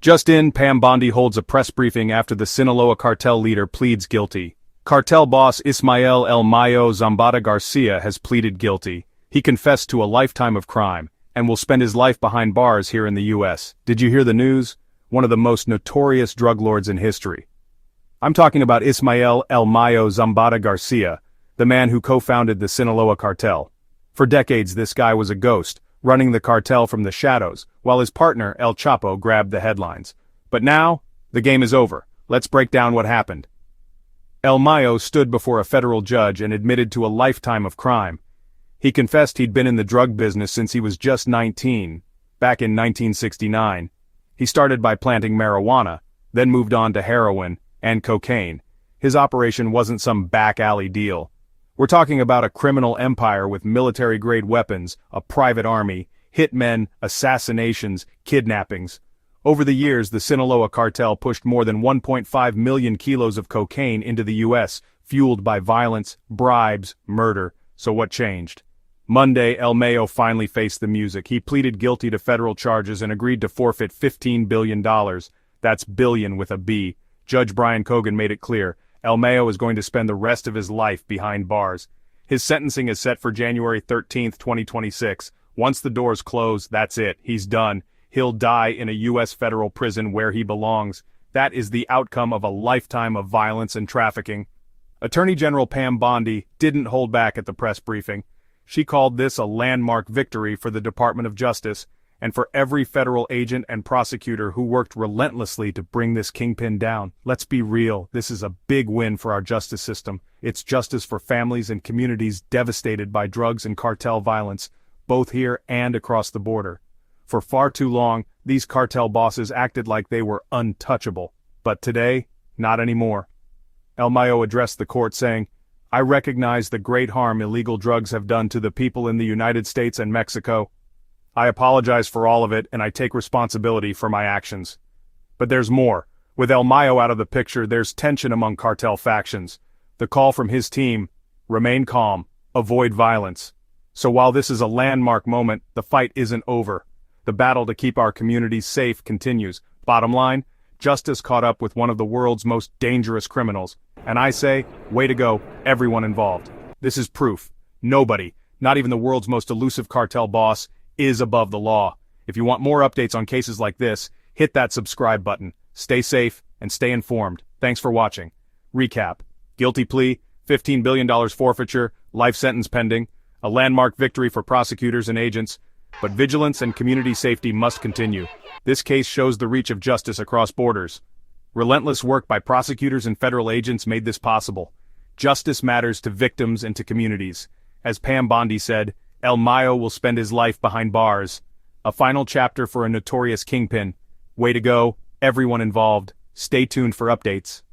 Just in, Pam Bondi holds a press briefing after the Sinaloa cartel leader pleads guilty. Cartel boss Ismael El Mayo Zambada Garcia has pleaded guilty. He confessed to a lifetime of crime, and will spend his life behind bars here in the U.S. Did you hear the news? One of the most notorious drug lords in history. I'm talking about Ismael El Mayo Zambada Garcia, the man who co-founded the Sinaloa cartel. For decades this guy was a ghost, running the cartel from the shadows, while his partner, El Chapo, grabbed the headlines. But now, the game is over. Let's break down what happened. El Mayo stood before a federal judge and admitted to a lifetime of crime. He confessed he'd been in the drug business since he was just 19, back in 1969. He started by planting marijuana, then moved on to heroin and cocaine. His operation wasn't some back-alley deal. We're talking about a criminal empire with military-grade weapons, a private army, hitmen, assassinations, kidnappings. Over the years, the Sinaloa cartel pushed more than 1.5 million kilos of cocaine into the U.S., fueled by violence, bribes, murder. So what changed? Monday, El Mayo finally faced the music. He pleaded guilty to federal charges and agreed to forfeit $15 billion. That's billion with a B. Judge Brian Cogan made it clear. El Mayo is going to spend the rest of his life behind bars. His sentencing is set for January 13, 2026. Once the doors close, that's it. He's done. He'll die in a U.S. federal prison where he belongs. That is the outcome of a lifetime of violence and trafficking. Attorney General Pam Bondi didn't hold back at the press briefing. She called this a landmark victory for the Department of Justice, and for every federal agent and prosecutor who worked relentlessly to bring this kingpin down. Let's be real, this is a big win for our justice system. It's justice for families and communities devastated by drugs and cartel violence, both here and across the border. For far too long, these cartel bosses acted like they were untouchable. But today, not anymore. El Mayo addressed the court saying, "I recognize the great harm illegal drugs have done to the people in the United States and Mexico. I apologize for all of it, and I take responsibility for my actions." But there's more. With El Mayo out of the picture, there's tension among cartel factions. The call from his team: remain calm, avoid violence. So while this is a landmark moment, the fight isn't over. The battle to keep our communities safe continues. Bottom line, justice caught up with one of the world's most dangerous criminals. And I say, way to go, everyone involved. This is proof. Nobody, not even the world's most elusive cartel boss, is above the law. If you want more updates on cases like this, hit that subscribe button. Stay safe and stay informed. Thanks for watching. Recap. Guilty plea, $15 billion forfeiture, life sentence pending, a landmark victory for prosecutors and agents, but vigilance and community safety must continue. This case shows the reach of justice across borders. Relentless work by prosecutors and federal agents made this possible. Justice matters to victims and to communities. As Pam Bondi said, El Mayo will spend his life behind bars. A final chapter for a notorious kingpin. Way to go, everyone involved. Stay tuned for updates.